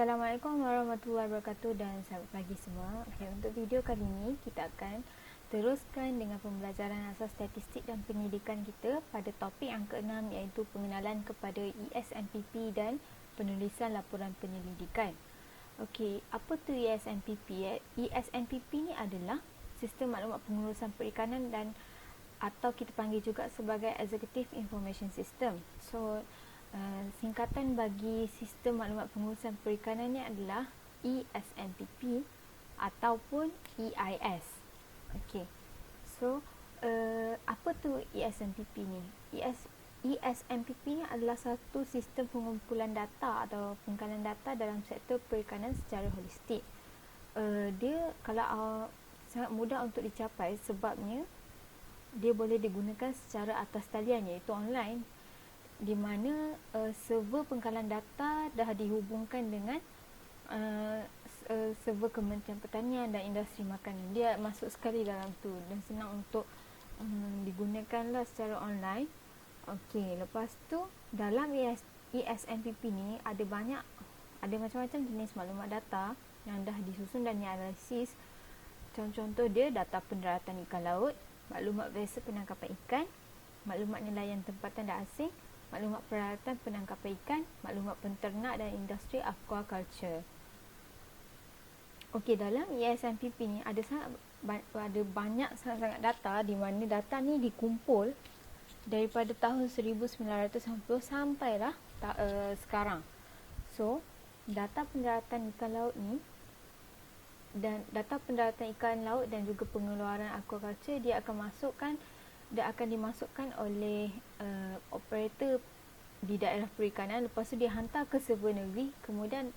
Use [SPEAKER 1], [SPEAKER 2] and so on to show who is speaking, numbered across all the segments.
[SPEAKER 1] Assalamualaikum warahmatullahi wabarakatuh dan selamat pagi semua. Okay, untuk video kali ini kita akan teruskan dengan pembelajaran asas statistik dan pendidikan kita pada topik yang ke-6 iaitu pengenalan kepada ESNPP dan penulisan laporan penyelidikan. Okey, apa tu ESNPP? ESNPP ni adalah Sistem Maklumat Pengurusan Perikanan dan atau kita panggil juga sebagai Executive Information System. So, singkatan bagi Sistem Maklumat Pengurusan Perikanan ni adalah ESNPP ataupun EIS. Okey. So, apa tu ESNPP ni? ESNPP ni adalah satu sistem pengumpulan data atau pengkalan data dalam sektor perikanan secara holistik. Dia kalau sangat mudah untuk dicapai sebabnya dia boleh digunakan secara atas talian iaitu online, di mana server pengkalan data dah dihubungkan dengan server Kementerian Pertanian dan Industri Makanan. Dia masuk sekali dalam tu dan senang untuk digunakanlah secara online. Okey, lepas tu dalam ESNPP ni ada macam-macam jenis maklumat data yang dah disusun dan dianalisis. Contoh-contoh dia data pendaratan ikan laut, maklumat vessel penangkapan ikan, maklumat nelayan tempatan dan asing, maklumat peralatan penangkapan ikan, maklumat penternak dan industri aquaculture. Okey, dalam ESNPP ni ada banyak sangat data di mana data ni dikumpul daripada tahun 1990 sampailah sekarang. So, data pendaratan ikan laut ni dan data pendaratan ikan laut dan juga pengeluaran aquaculture dia akan dimasukkan oleh operator di daerah perikanan. Lepas tu dia hantar ke server negeri, kemudian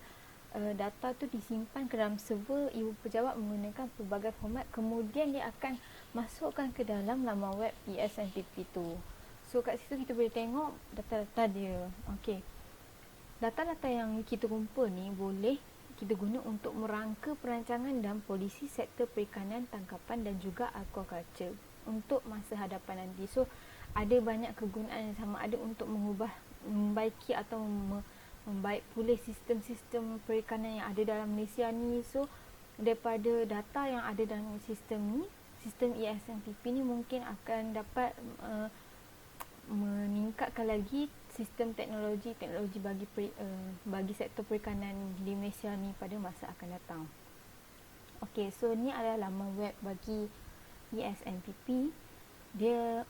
[SPEAKER 1] data tu disimpan ke dalam server ibu pejabat menggunakan pelbagai format, kemudian dia akan masukkan ke dalam laman web ESNPP tu. So kat situ kita boleh tengok data-data dia. Okey, data-data yang kita kumpul ni boleh kita guna untuk merangka perancangan dan polisi sektor perikanan, tangkapan dan juga aquaculture untuk masa hadapan nanti. So ada banyak kegunaan, sama ada untuk membaiki atau membaik pulih sistem-sistem perikanan yang ada dalam Malaysia ni. So daripada data yang ada dalam sistem ni, sistem ESNPP ni mungkin akan dapat meningkatkan lagi sistem teknologi bagi sektor perikanan di Malaysia ni pada masa akan datang. Okey, so ni adalah laman web bagi ESNPP. Dia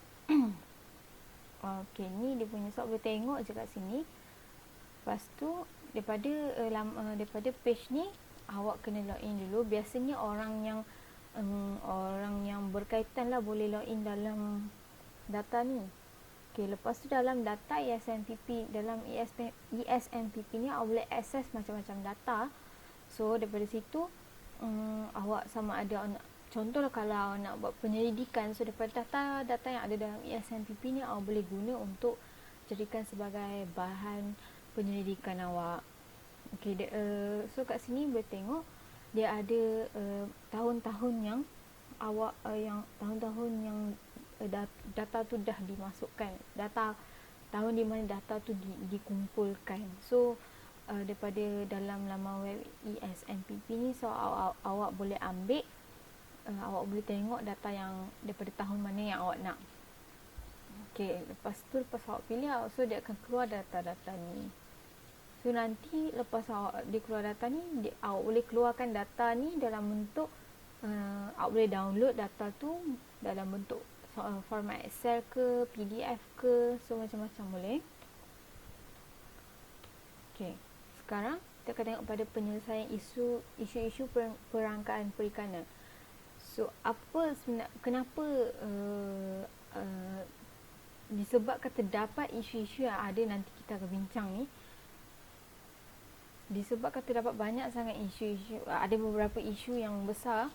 [SPEAKER 1] okey, ni dia punya boleh tengok je kat sini. Lepas tu daripada page ni awak kena login dulu. Biasanya orang yang berkaitan lah boleh login dalam data ni. Okey, lepas tu dalam data ESNPP, dalam ESNPP ni awak boleh akses macam-macam data. So daripada situ awak sama ada contohlah kalau nak buat penyelidikan, so daripada data yang ada dalam ESNPP ni awak boleh guna untuk jadikan sebagai bahan penyelidikan awak. Okey, so kat sini boleh tengok dia ada tahun-tahun yang data tu dah dimasukkan, data tahun di mana data tu dikumpulkan. So daripada dalam laman web ESNPP ni, so awak boleh ambil, awak boleh tengok data yang daripada tahun mana yang awak nak. Okey, lepas awak pilih, so dia akan keluar data-data ni. So nanti lepas dia keluar data ni, awak boleh keluarkan data ni dalam bentuk awak boleh download data tu dalam bentuk format Excel ke, PDF ke, so macam-macam boleh. Okey, sekarang kita akan tengok pada penyelesaian isu-isu perangkaan perikanan. So kenapa disebabkan terdapat isu-isu yang ada, nanti kita akan bincang ni. Disebabkan terdapat banyak sangat isu-isu, ada beberapa isu yang besar,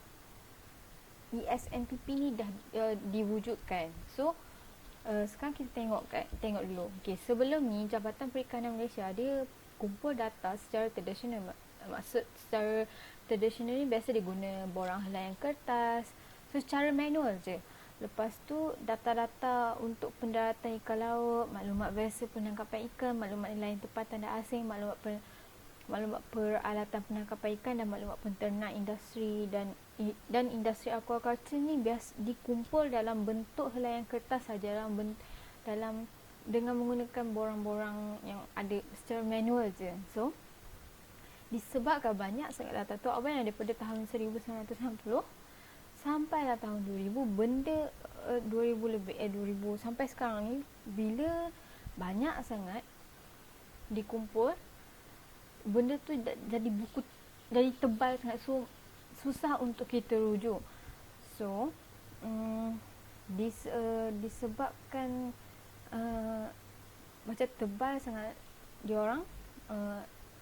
[SPEAKER 1] ESNPP ni dah diwujudkan. So sekarang kita tengok dulu. Okey, sebelum ni Jabatan Perikanan Malaysia dia kumpul data secara tradisional. Maksud secara tradisional ni biasa dia guna borang helaian kertas, so secara manual je. Lepas tu data-data untuk pendaratan ikan laut, maklumat vessel penangkapan ikan, maklumat nelayan tempatan dan asing, maklumat maklumat peralatan penangkapan ikan dan maklumat penternak industri dan industri aquaculture ni biasa dikumpul dalam bentuk helaian kertas saja, dalam dengan menggunakan borang-borang yang ada secara manual je. So disebabkan banyak sangat data tu, apa yang daripada tahun 1990 sampailah tahun 2000 benda 2000 lebih 2000 sampai sekarang ni, bila banyak sangat dikumpul, benda tu jadi buku, jadi tebal sangat, so susah untuk kita rujuk. So disebabkan macam tebal sangat diorang,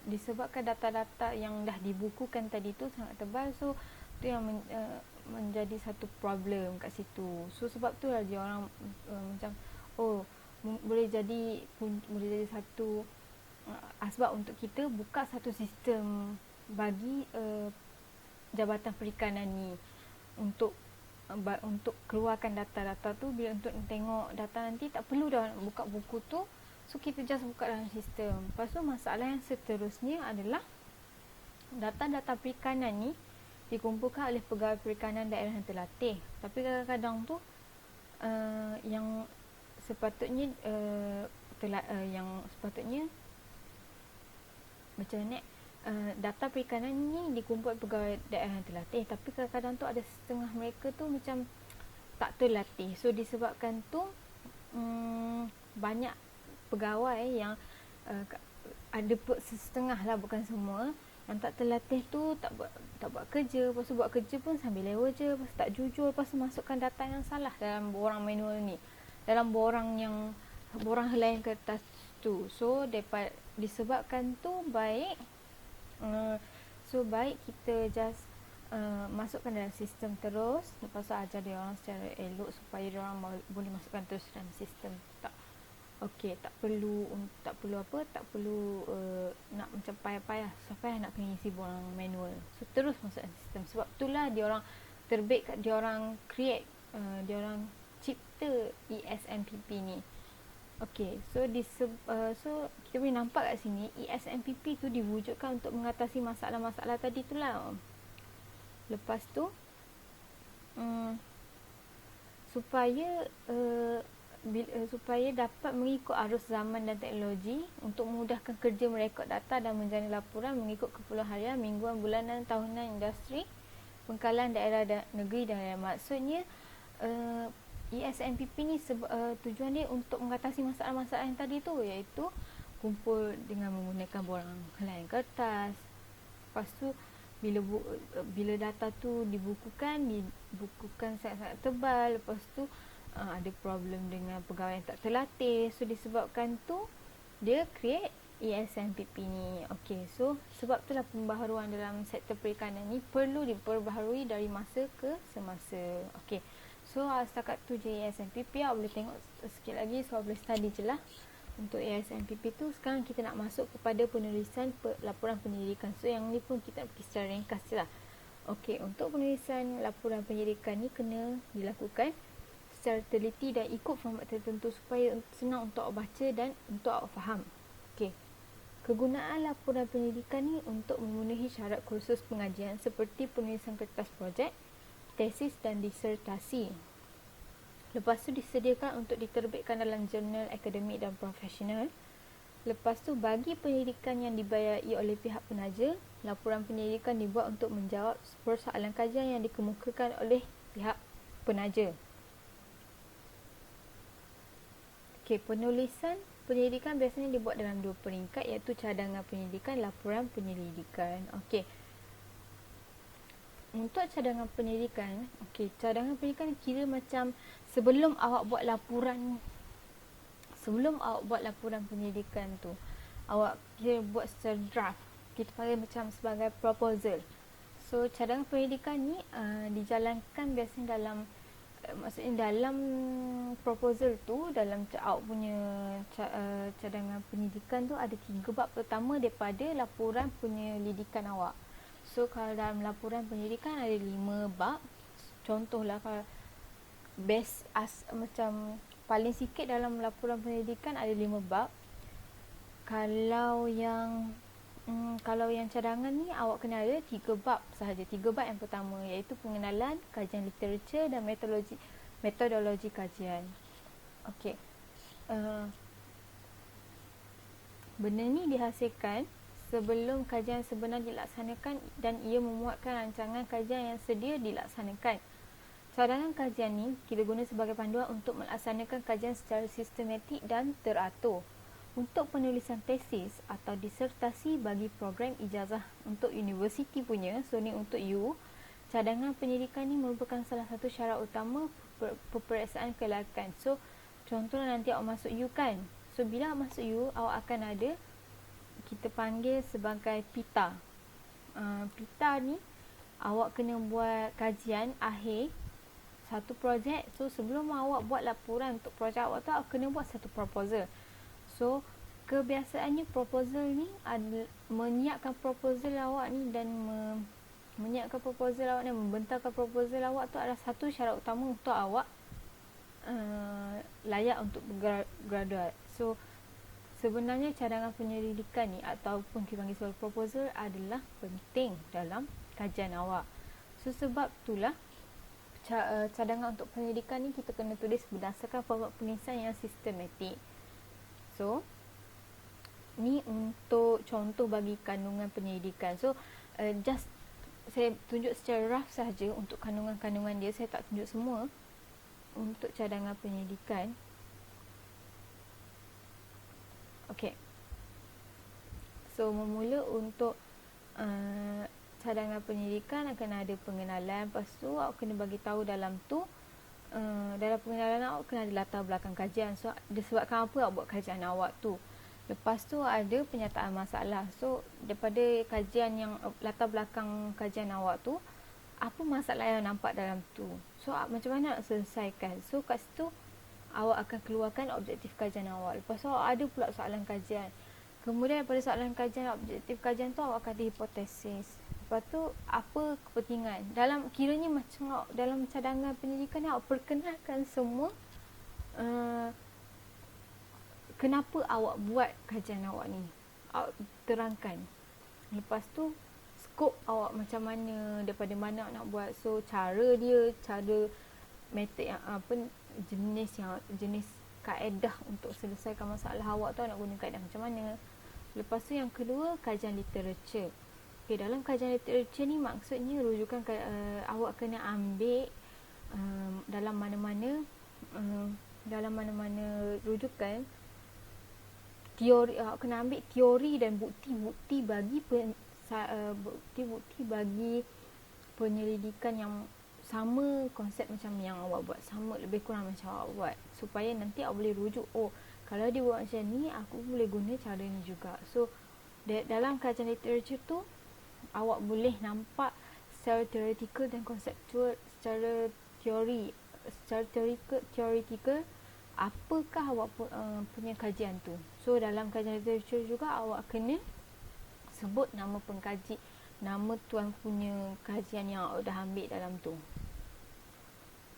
[SPEAKER 1] disebabkan data-data yang dah dibukukan tadi tu sangat tebal, so tu yang menjadi satu problem kat situ. So sebab tu lah dia orang macam boleh jadi satu asbab untuk kita buka satu sistem bagi Jabatan Perikanan ni untuk keluarkan data-data tu. Bila untuk tengok data nanti tak perlu dah buka buku tu, so kita just buka dalam sistem. Lepas tu masalah yang seterusnya adalah data-data perikanan ni dikumpulkan oleh pegawai perikanan daerah yang terlatih, tapi kadang-kadang tu yang sepatutnya macam ni, data perikanan ni dikumpul pegawai daerah yang terlatih, tapi kadang-kadang tu ada setengah mereka tu macam tak terlatih. So disebabkan tu banyak pegawai yang ada setengah lah, bukan semua, yang tak terlatih tu tak buat kerja. Lepas tu buat kerja pun sambil lewa je, lepas tu tak jujur, lepas tu masukkan data yang salah dalam borang manual ni, dalam borang helaian kertas tu. So disebabkan tu baik kita just masukkan dalam sistem terus, lepas tu ajar dia orang secara elok supaya dia orang boleh masukkan terus dalam sistem. Tak perlu nak macam payah-payah sampai nak kena isi borang manual. So terus masuk dalam sistem. Sebab itulah dia orang dia orang cipta ESMPP ni. So kita boleh nampak kat sini ESMPP tu diwujudkan untuk mengatasi masalah-masalah tadi tu lah. Lepas tu supaya dapat mengikut arus zaman dan teknologi untuk memudahkan kerja merekod data dan menjalani laporan mengikut keperluan harian, mingguan, bulanan, tahunan industri, pengkalan daerah dan negeri dan maksudnya ESMPP ni tujuan dia untuk mengatasi masalah-masalah yang tadi tu, iaitu kumpul dengan menggunakan borang helaian kertas. Lepas tu bila data tu dibukukan sangat-sangat tebal. Lepas tu ada problem dengan pegawai yang tak terlatih. So disebabkan tu dia create ESMPP ni. So sebab itulah pembaharuan dalam sektor perikanan ni perlu diperbaharui dari masa ke semasa. So setakat tu je ESMPP. Awak boleh tengok sikit lagi, so awak boleh study je lah untuk ESMPP tu. Sekarang kita nak masuk kepada penulisan laporan penyelidikan. So yang ni pun kita nak pergi secara ringkas je lah. Untuk penulisan laporan penyelidikan ni kena dilakukan secara teliti dan ikut format tertentu supaya senang untuk awak baca dan untuk awak faham. Kegunaan laporan penyelidikan ni untuk memenuhi syarat kursus pengajian seperti penulisan kertas projek, tesis dan disertasi. Lepas tu disediakan untuk diterbitkan dalam jurnal akademik dan profesional. Lepas tu bagi penyelidikan yang dibayari oleh pihak penaja, laporan penyelidikan dibuat untuk menjawab persoalan kajian yang dikemukakan oleh pihak penaja. Penulisan penyelidikan biasanya dibuat dalam 2 peringkat, iaitu cadangan penyelidikan, laporan penyelidikan. Untuk cadangan penyelidikan, cadangan penyelidikan kira macam sebelum awak buat laporan penyelidikan tu, awak kira buat secara draft, kita panggil macam sebagai proposal. So cadangan penyelidikan ni dijalankan biasanya dalam proposal tu, dalam awak punya cadangan penyelidikan tu ada 3 bab. Pertama daripada laporan penyelidikan awak. So kalau dalam laporan penyelidikan ada 5 bab. Contohlah kalau macam paling sikit dalam laporan penyelidikan ada 5 bab. Kalau yang Kalau yang cadangan ni awak kena ada 3 bab sahaja. 3 bab yang pertama iaitu pengenalan, kajian literature dan metodologi kajian. Okey. Benda ni dihasilkan sebelum kajian sebenar dilaksanakan dan ia memuatkan rancangan kajian yang sedia dilaksanakan. Cadangan kajian ni kita guna sebagai panduan untuk melaksanakan kajian secara sistematik dan teratur. Untuk penulisan tesis atau disertasi bagi program ijazah untuk universiti punya, so ni untuk you, cadangan pendidikan ni merupakan salah satu syarat utama peperiksaan kelayakan. So contohnya nanti awak masuk U kan, so bila awak masuk U, awak akan ada kita panggil sebagai pita. Pita ni awak kena buat kajian akhir satu projek. So sebelum awak buat laporan untuk projek awak tu, awak kena buat satu proposal. So kebiasaannya proposal ni menyiapkan proposal awak ni dan menyiapkan proposal awak dan membentangkan proposal awak tu adalah satu syarat utama untuk awak layak untuk graduate. So sebenarnya cadangan penyelidikan ni ataupun kita panggil sebagai proposal adalah penting dalam kajian awak. So sebab itulah cadangan untuk penyelidikan ni kita kena tulis berdasarkan format penulisan yang sistematik. So ni untuk contoh bagi kandungan penyelidikan. So just saya tunjuk secara rough sahaja untuk kandungan-kandungan dia, saya tak tunjuk semua. Untuk cadangan penyelidikan, okey. So memula untuk cadangan penyelidikan akan ada pengenalan. Lepas tu awak kena bagi tahu dalam tu dalam pengenalan awak kena ada latar belakang kajian. So disebabkan apa awak buat kajian awak tu. Lepas tu ada penyataan masalah. So daripada kajian yang latar belakang kajian awak tu, apa masalah yang nampak dalam tu. So macam mana nak selesaikan. So kat situ awak akan keluarkan objektif kajian awak. Lepas tu awak ada pula soalan kajian. Kemudian daripada soalan kajian, objektif kajian tu awak akan ada hipotesis. Lepas tu apa kepentingan. Dalam kiranya macam dalam cadangan pendidikan ni awak perkenalkan semua kenapa awak buat kajian awak ni. Awak terangkan. Lepas tu skop awak macam mana, daripada mana awak nak buat. So cara metod yang jenis kaedah untuk selesaikan masalah awak tu nak guna kaedah macam mana. Lepas tu yang kedua, kajian literature. Okay, dalam kajian literature ni maksudnya rujukan awak kena ambil dalam mana-mana rujukan teori. Awak kena ambil teori dan bukti-bukti bagi penyelidikan yang sama konsep macam yang awak buat, sama lebih kurang macam awak buat, supaya nanti awak boleh rujuk, oh kalau dia buat macam ni, aku boleh guna cara ni juga. So dalam kajian literature tu awak boleh nampak secara teoretikal dan konseptual, secara teoretikal apakah awak punya kajian tu. So dalam kajian literature juga awak kena sebut nama pengkaji, nama tuan punya kajian yang awak dah ambil dalam tu.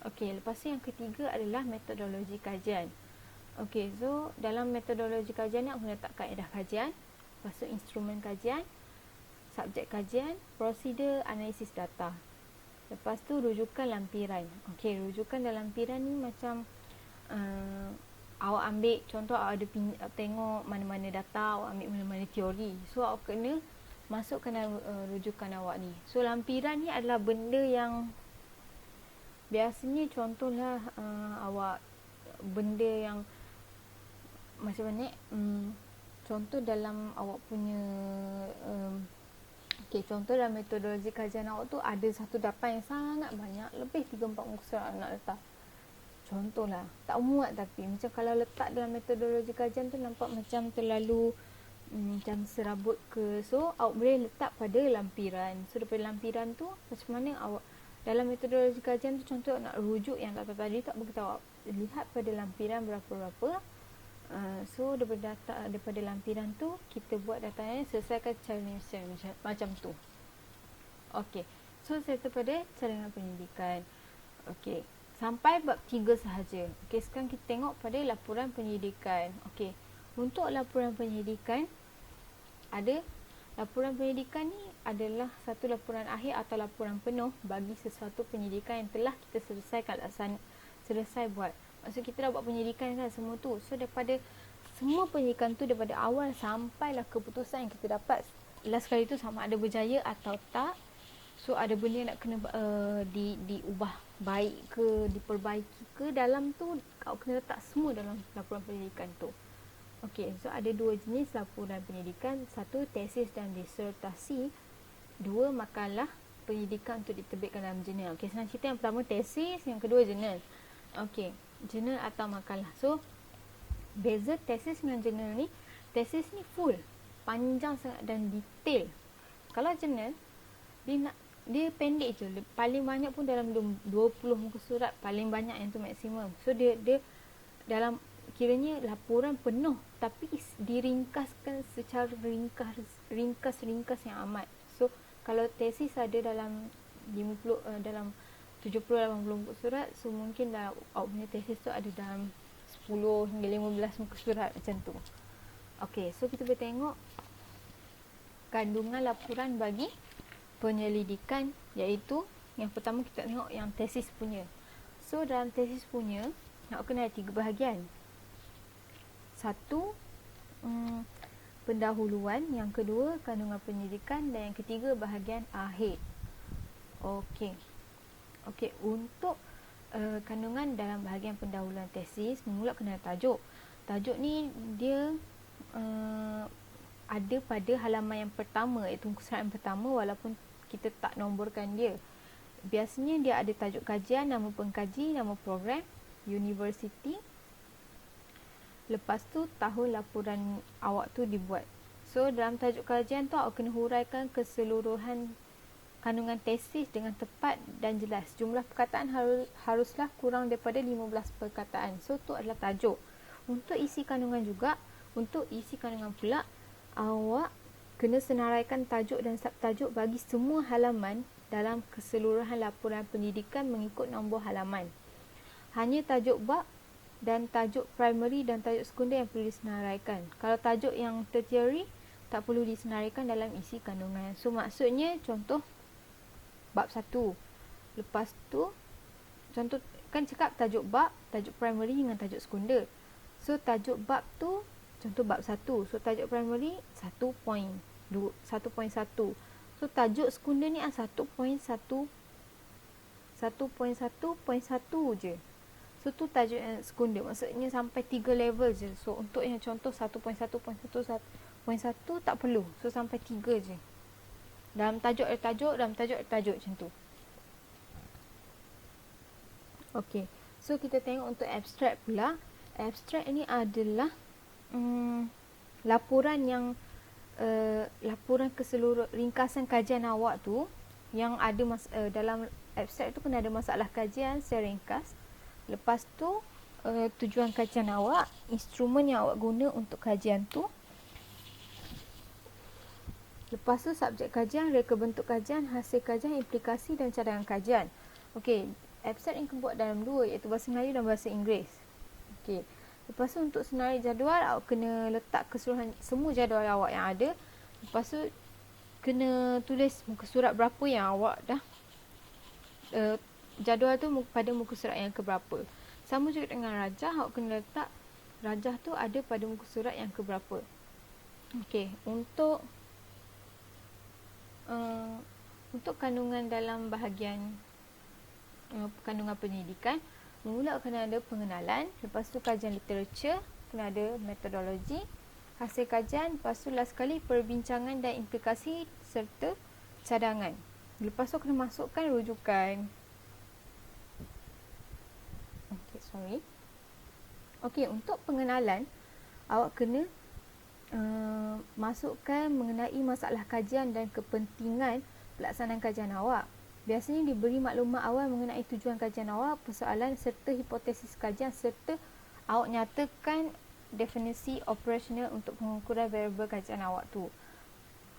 [SPEAKER 1] Okey, lepas tu yang ketiga adalah metodologi kajian. Okey, so dalam metodologi kajian ni awak kena letak kaedah kajian, lepas tu instrumen kajian, subjek kajian, prosedur analisis data. Lepas tu rujukan lampiran. Okey, rujukan dalam lampiran ni macam awak ambil contoh, awak ada tengok mana-mana data, awak ambil mana-mana teori. So awak kena masukkan dalam rujukan awak ni. So lampiran ni adalah benda yang biasanya contohlah awak benda yang macam mana contoh dalam awak punya contoh dalam metodologi kajian awak tu ada satu data yang sangat banyak, lebih 3-4 muka surat nak letak. Contohlah, tak muat, tapi macam kalau letak dalam metodologi kajian tu nampak macam terlalu macam serabut ke. So awak boleh letak pada lampiran. So daripada lampiran tu macam mana awak dalam metodologi kajian tu, contoh nak rujuk yang data tadi, tak beritahu awak lihat pada lampiran berapa-berapa. So daripada lampiran tu kita buat datanya, selesaikan cara macam tu. Okey, so saya pada cadangan pendidikan. Okey, sampai bab 3 sahaja. Okey, sekarang kita tengok pada laporan penyidikan. Okey, untuk laporan penyidikan ada Laporan penyidikan ni adalah satu laporan akhir atau laporan penuh bagi sesuatu penyidikan yang telah kita selesai buat. Maksud kita dah buat penyidikan kan semua tu. So daripada semua penyidikan tu daripada awal sampailah keputusan yang kita dapat last kali tu sama ada berjaya atau tak. So ada benda yang nak kena diubah baik ke, diperbaiki ke, dalam tu kau kena letak semua dalam laporan penyidikan tu. Okey, so ada dua jenis laporan penyidikan. Satu, tesis dan disertasi. Dua, makalah penyidikan untuk diterbitkan dalam jurnal. Okey, senang cerita yang pertama tesis, yang kedua jurnal. Okey, jurnal atau makalah. So, beza tesis dengan jurnal ni, tesis ni full, panjang sangat dan detail. Kalau jurnal, dia pendek je. Paling banyak pun dalam 20 muka surat, paling banyak yang tu maksimum. So, dia dalam kiranya laporan penuh tapi diringkaskan secara ringkas yang amat. So kalau tesis ada dalam 50 dalam 70-80 muka surat, so mungkin dah awak punya tesis tu ada dalam 10 hingga 15 muka surat macam tu. Okey, so kita boleh tengok kandungan laporan bagi penyelidikan, iaitu yang pertama kita tengok yang tesis punya. So dalam tesis punya nak kena ada 3 bahagian. Satu, pendahuluan. Yang kedua, kandungan penyidikan. Dan yang ketiga, bahagian akhir. Okey, untuk kandungan dalam bahagian pendahuluan tesis, mula kena ada tajuk. Tajuk ni dia ada pada halaman yang pertama, iaitu muka surat yang pertama, walaupun kita tak nomborkan dia. Biasanya dia ada tajuk kajian, nama pengkaji, nama program, universiti. Lepas tu tahun laporan awak tu dibuat. So dalam tajuk kajian tu awak kena huraikan keseluruhan kandungan tesis dengan tepat dan jelas. Jumlah perkataan haruslah kurang daripada 15 perkataan. So tu adalah tajuk. Untuk isi kandungan juga, untuk isi kandungan pula, awak kena senaraikan tajuk dan subtajuk bagi semua halaman dalam keseluruhan laporan pendidikan mengikut nombor halaman. Hanya tajuk bab dan tajuk primary dan tajuk sekunder yang perlu disenaraikan. Kalau tajuk yang tertiary tak perlu disenaraikan dalam isi kandungan. So maksudnya contoh bab 1. Lepas tu contoh kan cakap tajuk bab, tajuk primary dengan tajuk sekunder. So tajuk bab tu contoh bab 1. So tajuk primary 1.1. So tajuk sekunder ni 1.1 je. So tu tajuk yang sekunder, maksudnya sampai 3 level je. So untuk yang contoh 1.1 tak perlu. So sampai 3 je. Dalam tajuk ada tajuk, dalam tajuk ada tajuk macam tu. Okey. So kita tengok untuk abstrak pula. Abstrak ni adalah laporan yang laporan keseluruhan ringkasan kajian awak tu, yang ada dalam abstrak tu kena ada masalah kajian secara ringkas. Lepas tu tujuan kajian awak, instrumen yang awak guna untuk kajian tu. Lepas tu subjek kajian, reka bentuk kajian, hasil kajian, implikasi dan cadangan kajian. Okey, abstrak ni kena buat dalam 2, iaitu bahasa Melayu dan bahasa Inggeris. Okey. Lepas tu untuk senarai jadual, awak kena letak keseluruhan semua jadual awak yang ada. Lepas tu kena tulis muka surat berapa yang awak dah jadual tu pada muka surat yang keberapa. Sama juga dengan rajah, awak kena letak rajah tu ada pada muka surat yang keberapa. Okey, untuk kandungan dalam bahagian kandungan pendidikan, mula kena ada pengenalan, lepas tu kajian literature, kena ada metodologi, hasil kajian, lepas tu last sekali perbincangan dan implikasi serta cadangan. Lepas tu kena masukkan rujukan. Okey, untuk pengenalan, awak kena masukkan mengenai masalah kajian dan kepentingan pelaksanaan kajian awak. Biasanya diberi maklumat awal mengenai tujuan kajian awak, persoalan serta hipotesis kajian, serta awak nyatakan definisi operasional untuk pengukuran variabel kajian awak tu.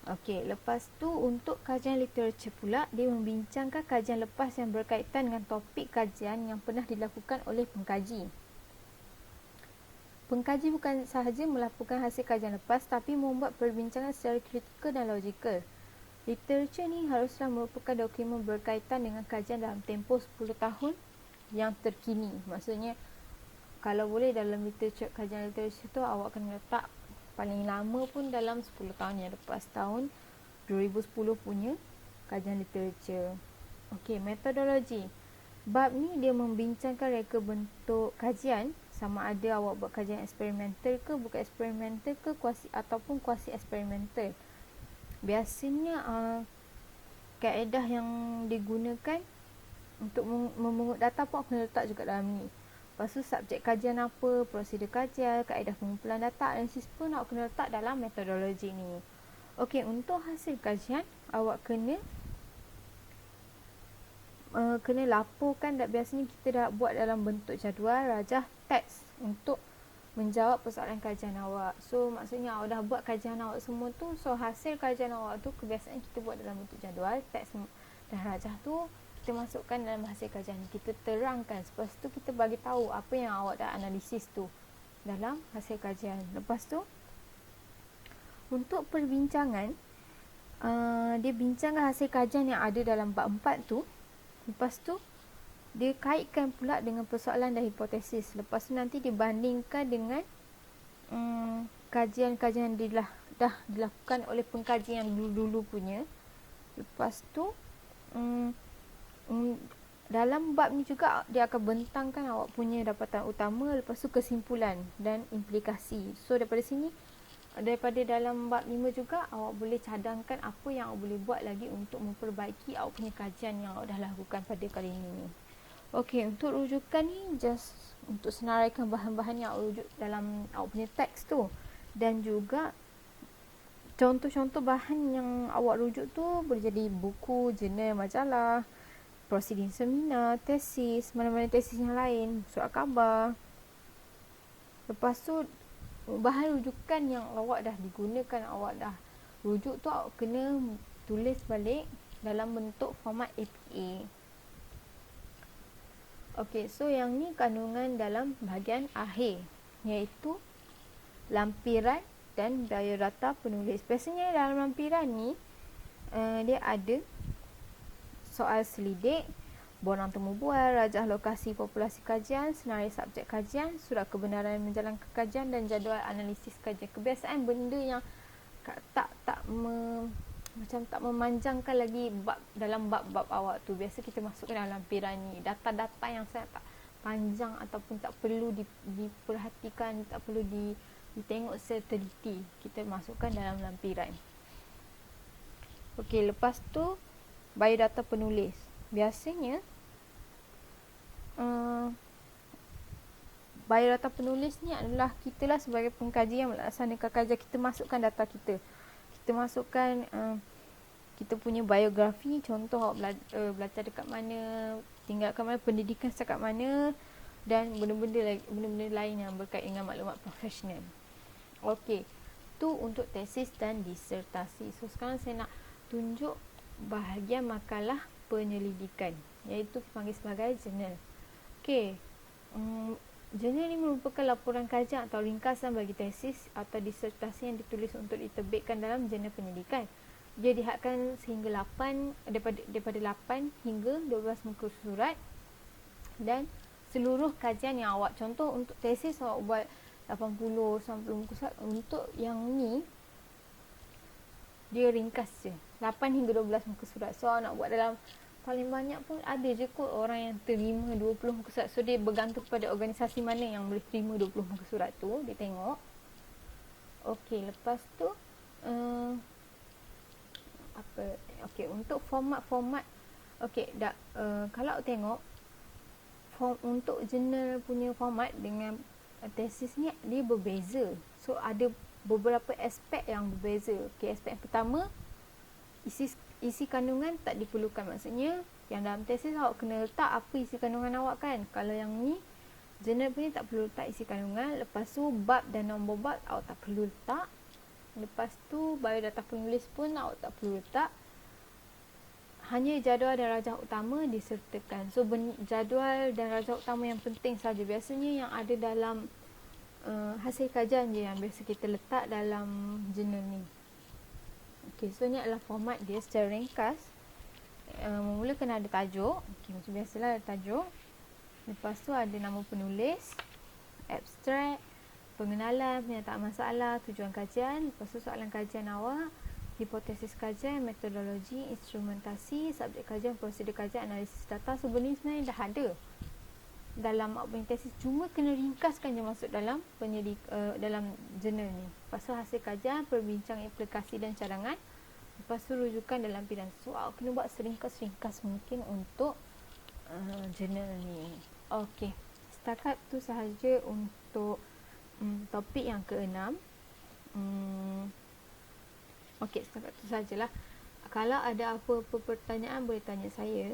[SPEAKER 1] Okey, lepas tu untuk kajian literature pula, dia membincangkan kajian lepas yang berkaitan dengan topik kajian yang pernah dilakukan oleh pengkaji. Pengkaji bukan sahaja melaporkan hasil kajian lepas tapi membuat perbincangan secara kritikal dan logikal. Literatur ni haruslah merupakan dokumen berkaitan dengan kajian dalam tempoh 10 tahun yang terkini. Maksudnya kalau boleh dalam literatur, kajian literatur tu awak kena letak paling lama pun dalam 10 tahun yang lepas, tahun 2010 punya kajian literatur. Okey, metodologi. Bab ni dia membincangkan reka bentuk kajian, sama ada awak buat kajian eksperimental ke, bukan eksperimental ke, ataupun kuasi eksperimental. Biasanya kaedah yang digunakan untuk memungut data pun kena letak juga dalam ni. Lepas tu subjek kajian apa, prosedur kajian, kaedah pengumpulan data, analisis pun awak kena letak dalam metodologi ni. Okey, untuk hasil kajian awak kena laporkan. Biasanya kita dah buat dalam bentuk jadual, rajah, teks untuk menjawab persoalan kajian awak. So maksudnya awak dah buat kajian awak semua tu, so hasil kajian awak tu kebiasaan kita buat dalam bentuk jadual, teks dan rajah tu kita masukkan dalam hasil kajian. Kita terangkan, lepas tu kita bagi tahu apa yang awak dah analisis tu dalam hasil kajian. Lepas tu untuk perbincangan, dia bincangkan hasil kajian yang ada dalam bab 4 tu. Lepas tu dia kaitkan pula dengan persoalan dan hipotesis. Lepas tu nanti dibandingkan dengan kajian-kajian yang dah dilakukan oleh pengkaji yang dulu-dulu punya. Lepas tu dalam bab ni juga dia akan bentangkan awak punya dapatan utama, lepas tu kesimpulan dan implikasi. So daripada sini, daripada dalam bab 5 juga awak boleh cadangkan apa yang awak boleh buat lagi untuk memperbaiki awak punya kajian yang awak dah lakukan pada kali ini. Okey, untuk rujukan ni just untuk senaraikan bahan-bahan yang awak rujuk dalam awak punya teks tu, dan juga contoh-contoh bahan yang awak rujuk tu boleh jadi buku, jurnal, majalah, prosiding seminar, tesis, mana-mana tesis yang lain, surat khabar. Lepas tu bahan rujukan yang awak dah digunakan, awak dah rujuk tu, awak kena tulis balik dalam bentuk format APA. Okey, so yang ni kandungan dalam bahagian akhir, iaitu lampiran dan biodata penulis. Biasanya dalam lampiran ni dia ada soal selidik, borang temu bual, rajah lokasi populasi kajian, senarai subjek kajian, surat kebenaran menjalankan kajian dan jadual analisis kajian. Kebiasaan benda yang macam tak memanjangkan lagi dalam bab-bab awak tu. Biasa kita masukkan dalam lampiran ni data-data yang sangat tak panjang ataupun tak perlu diperhatikan, tak perlu ditengok secara teliti, kita masukkan dalam lampiran. Okey, lepas tu biodata penulis. Biasanya biodata penulis ni adalah kita lah sebagai pengkaji yang melaksanakan kajian. Kita masukkan data kita. Kita masukkan kita punya biografi, contoh awak belajar dekat mana, tinggal kat mana, pendidikan setakat mana, dan benda-benda lain yang berkaitan dengan maklumat profesional. Okey, tu untuk tesis dan disertasi. So sekarang saya nak tunjuk bahagian makalah penyelidikan, iaitu dipanggil sebagai jurnal. Okey, jurnal ni merupakan laporan kajian atau ringkasan bagi tesis atau disertasi yang ditulis untuk diterbitkan dalam jurnal penyelidikan. Dia dihadkan sehingga 8 daripada 8 hingga 12 muka surat, dan seluruh kajian yang awak, contoh untuk tesis awak buat 80 sampai muka surat, untuk yang ni dia ringkas je 8 hingga 12 muka surat. So awak nak buat dalam paling banyak pun ada je kot orang yang terima 20 muka surat. So dia bergantung kepada organisasi mana yang boleh terima 20 muka surat tu, dia tengok. Okey, lepas tu untuk format. Okey, kalau awak tengok untuk jurnal punya format dengan tesis ni dia berbeza. So ada beberapa aspek yang berbeza. Okey, aspek yang pertama, isi kandungan tak diperlukan. Maksudnya yang dalam tesis awak kena letak apa isi kandungan awak kan. Kalau yang ni jurnal punya tak perlu letak isi kandungan. Lepas tu bab dan nombor bab awak tak perlu letak. Lepas tu biodata penulis pun awak tak perlu letak. Hanya jadual dan rajah utama disertakan. So jadual dan rajah utama yang penting saja. Biasanya yang ada dalam hasil kajian je yang biasa kita letak dalam jurnal ni. Okay, so ni adalah format dia secara ringkas. Mula kena ada tajuk. Okay, macam biasalah ada tajuk. Lepas tu ada nama penulis, abstrak, pengenalan, penyataan masalah, tujuan kajian, lepas tu soalan kajian awak, hipotesis kajian, metodologi, instrumentasi, subjek kajian, prosedur kajian, analisis data. Sebenarnya sebenarnya dah ada dalam outbound tesis, cuma kena ringkaskan je masuk dalam dalam jurnal ni. Lepas tu hasil kajian, perbincang aplikasi dan cadangan, lepas tu rujukan dalam pilihan. So awak kena buat seringkas-ringkas mungkin untuk jurnal ni. Okey, setakat tu sahaja untuk topik yang ke-6. Okey, setakat tu sajalah. Kalau ada apa-apa pertanyaan boleh tanya saya.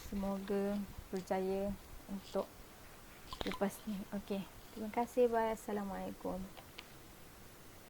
[SPEAKER 1] Semoga berjaya untuk lepas ni. Okey, terima kasih. Bye. Assalamualaikum.